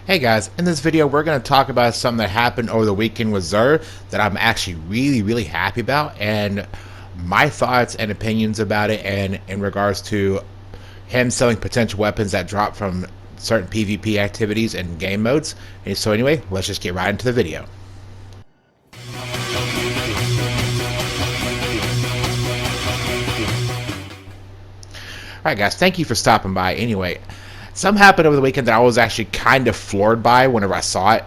Hey guys, in this video we're going to talk about something that happened over the weekend with Xur that I'm actually really happy about, and my thoughts and opinions about it, and in regards to him selling potential weapons that drop from certain PvP activities and game modes. And so anyway, let's just get right into the video. Alright guys, thank you for stopping by. Anyway, something happened over the weekend that I was actually kind of floored by whenever I saw it,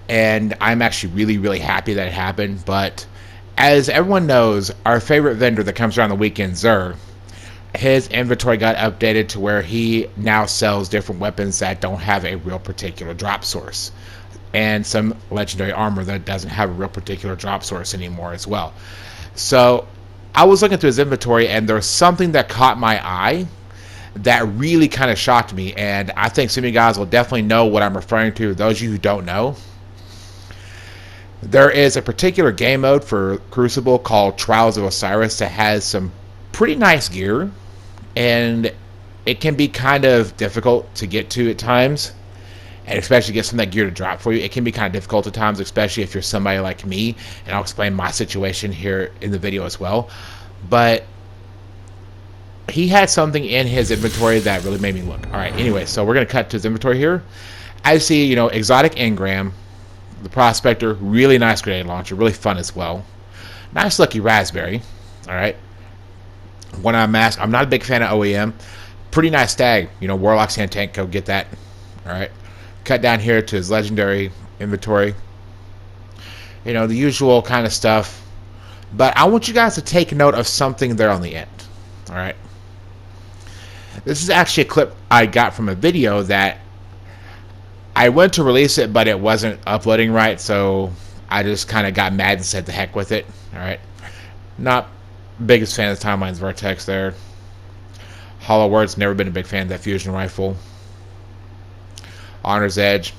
and I'm actually really happy that it happened. But as everyone knows, our favorite vendor that comes around the weekend, Xur, his inventory got updated to where he now sells different weapons that don't have a real particular drop source, and some legendary armor that doesn't have a real particular drop source anymore as well. So I was looking through his inventory, and there's something that caught my eye that really kind of shocked me, and I think some of you guys will definitely know what I'm referring to. Those of you who don't know, there is a particular game mode for Crucible called Trials of Osiris that has some pretty nice gear, and it can be kind of difficult to get to at times, and especially get some of that gear to drop for you. It can be kind of difficult at times, especially if you're somebody like me, and I'll explain my situation here in the video as well. But he had something in his inventory that really made me look. Alright, anyway, so we're going to cut to his inventory here. I see, exotic engram, the prospector, really nice grenade launcher, really fun as well. Nice lucky raspberry. Alright. One-eye mask. I'm not a big fan of OEM. Pretty nice tag. Warlock Santank, go get that. Alright. Cut down here to his legendary inventory. The usual kind of stuff. But I want you guys to take note of something there on the end. Alright. This is actually a clip I got from a video that I went to release it, but it wasn't uploading right, so I just kind of got mad and said the heck with it. Alright. Not biggest fan of the Timelines Vertex there. Hollow Words, never been a big fan of that fusion rifle. Honor's Edge.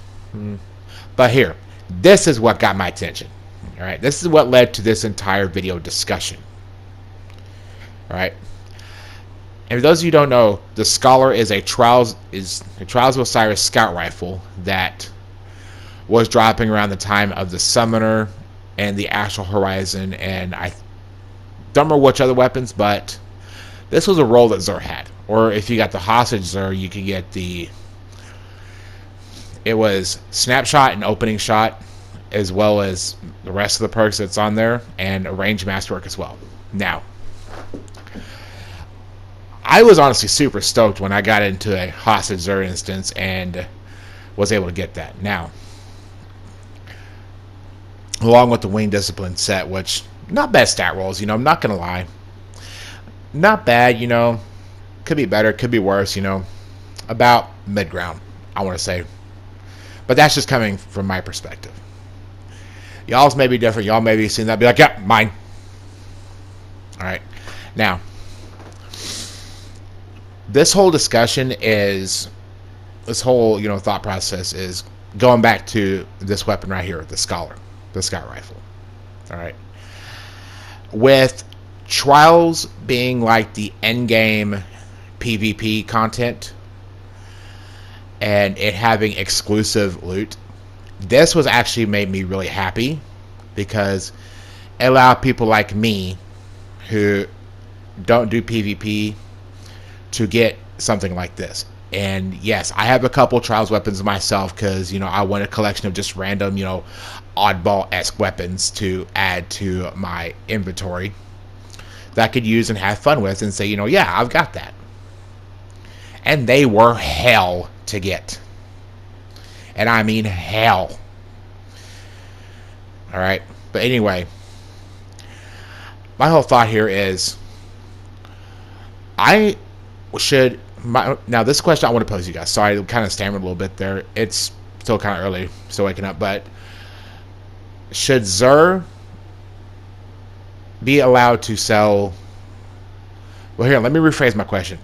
But here, this is what got my attention. Alright, this is what led to this entire video discussion. Alright. And for those of you who don't know, the Scholar is a Trials of Osiris scout rifle that was dropping around the time of the Summoner and the Astral Horizon, and I don't remember which other weapons, but this was a role that Xur had. Or if you got the Hostage Xur, you could get it was Snapshot and Opening Shot, as well as the rest of the perks that's on there, and a Range Masterwork as well. Now, I was honestly super stoked when I got into a Hostage Xur instance and was able to get that. Now, along with the Wing Discipline set, which, not bad stat rolls, I'm not going to lie. Not bad, could be better, could be worse, about mid-ground, I want to say. But that's just coming from my perspective. Y'all's may be different. Y'all may be seeing that, be like, yeah, mine. Alright, now, this whole discussion is, thought process is going back to this weapon right here, the Scholar, the scout rifle. Alright. With Trials being like the endgame PvP content, and it having exclusive loot, this was actually made me really happy, because it allowed people like me who don't do PvP to get something like this. And yes, I have a couple Trials weapons myself, because I want a collection of just random oddball-esque weapons to add to my inventory that I could use and have fun with, and say, yeah, I've got that. And they were hell to get, and I mean hell. Alright, but anyway, my whole thought here is, now this question I want to pose you guys. Sorry, I kind of stammered a little bit there. It's still kind of early, still waking up. But should Xur be allowed to sell? Well, here, let me rephrase my question.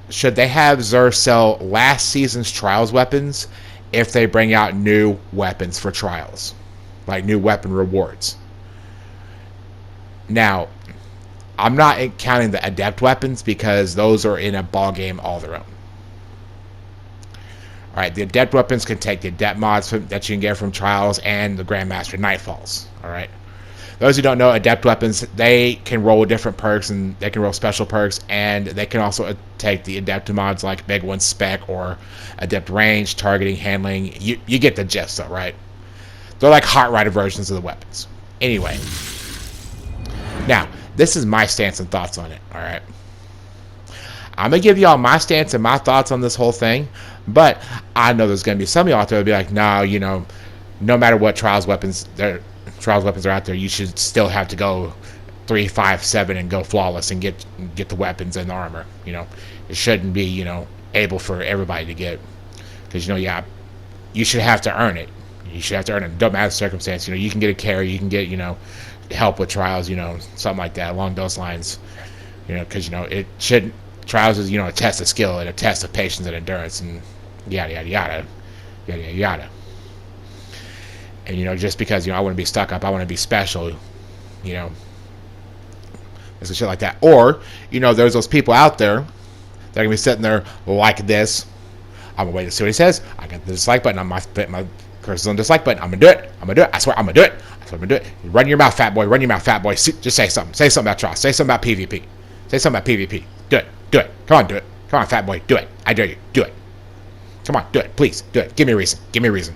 Should they have Xur sell last season's Trials weapons if they bring out new weapons for Trials, like new weapon rewards? Now, I'm not counting the Adept weapons, because those are in a ball game all their own. All right, the adept weapons can take the adept mods that you can get from Trials and the Grandmaster Nightfalls. All right. Those who don't know, adept weapons, they can roll different perks and they can roll special perks, and they can also take the adept mods like Big One Spec or adept range, targeting, handling. You get the gist, though, right? They're like hot rider versions of the weapons. Anyway, now this is my stance and thoughts on it. All right, I'm gonna give y'all my stance and my thoughts on this whole thing, but I know there's gonna be some of y'all out there who'll be like, nah, you know, no matter what Trials weapons are out there, you should still have to go 3, 5, 7 and go flawless and get the weapons and the armor. You know, it shouldn't be, you know, able for everybody to get, because, you know, yeah, you should have to earn it. You should have to earn it. Don't matter the circumstance. You know, you can get a carry, you can get, you know, help with Trials, you know, something like that along those lines. You know, because, you know, it shouldn't. Trials is, you know, a test of skill and a test of patience and endurance and yada yada yada yada yada yada. And, you know, just because, you know, I want to be stuck up, I want to be special, you know, and some shit like that. Or, you know, there's those people out there that are going to be sitting there like this. I'm going to wait to see what he says. I got the dislike button on my cursor's on the dislike button. I'm going to do it. I'm going to do it. I swear I'm going to do it. I swear I'm going to do it. Run your mouth, fat boy. Run your mouth, fat boy. Just say something. Say something about Trials. Say something about PvP. Say something about PvP. Do it. Do it. Come on, do it. Come on, fat boy. Do it. I dare you. Do it. Come on, do it. Please, do it. Give me a reason. Give me a reason.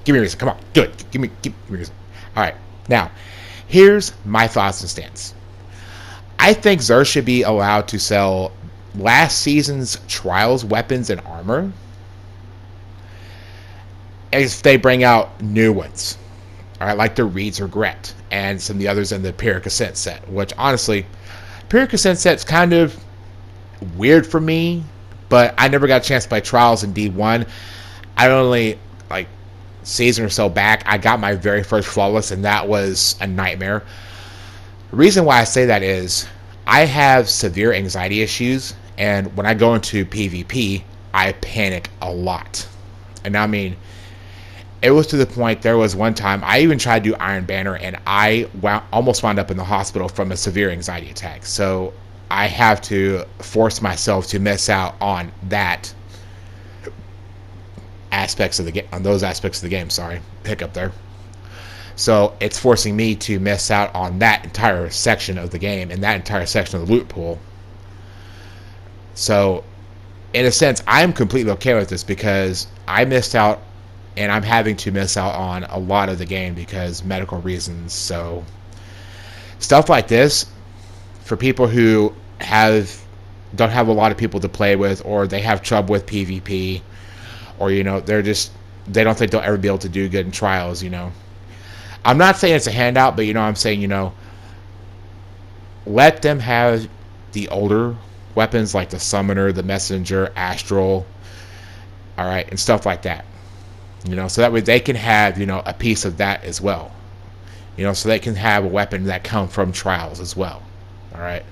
Give me a reason. Come on, do it. Give me a reason. All right. Now, here's my thoughts and stance. I think Xur should be allowed to sell last season's Trials weapons and armor if they bring out new ones. All right, like the Reed's Regret and some of the others in the Pyrrhic Ascent set, which honestly, Pyrrhic Ascent set's kind of weird for me, but I never got a chance to play Trials in D1. I only, like, season or so back, I got my very first flawless, and that was a nightmare. The reason why I say that is I have severe anxiety issues, and when I go into PvP, I panic a lot. And I mean, it was to the point, there was one time, I even tried to do Iron Banner, and I almost wound up in the hospital from a severe anxiety attack. So I have to force myself to miss out on that aspects of the game, on those aspects of the game. Sorry, hiccup there. So it's forcing me to miss out on that entire section of the game and that entire section of the loot pool. So in a sense, I'm completely okay with this because I missed out, and I'm having to miss out on a lot of the game because medical reasons. So stuff like this, for people who don't have a lot of people to play with, or they have trouble with PvP, or, you know, they don't think they'll ever be able to do good in Trials, you know. I'm not saying it's a handout, but, you know, I'm saying, you know, let them have the older weapons like the Summoner, the Messenger, Astral, all right, and stuff like that. You know, so that way they can have, you know, a piece of that as well. You know, so they can have a weapon that comes from Trials as well. All right.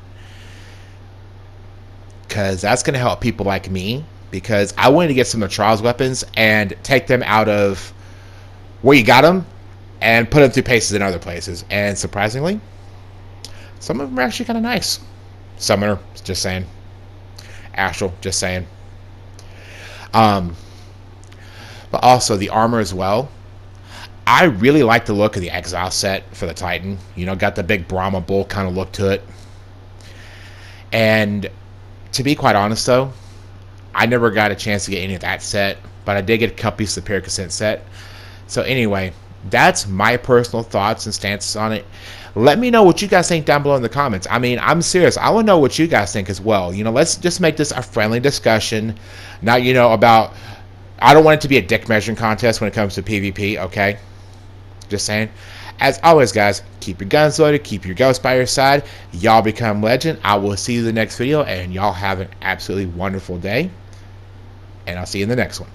Because that's going to help people like me, because I wanted to get some of the Trials weapons and take them out of where you got them and put them through paces in other places. And surprisingly, some of them are actually kind of nice. Summoner, just saying. Astral, just saying. But also the armor as well. I really like the look of the Exile set for the Titan. You know, got the big Brahma bull kind of look to it. And to be quite honest, though, I never got a chance to get any of that set, but I did get a couple pieces of Pyrrhic Ascent set. So anyway, that's my personal thoughts and stances on it. Let me know what you guys think down below in the comments. I mean, I'm serious. I want to know what you guys think as well. You know, let's just make this a friendly discussion. Not, you know, about... I don't want it to be a dick measuring contest when it comes to PvP, okay? Just saying. As always, guys, keep your guns loaded, keep your ghost by your side. Y'all become legend. I will see you in the next video, and y'all have an absolutely wonderful day. And I'll see you in the next one.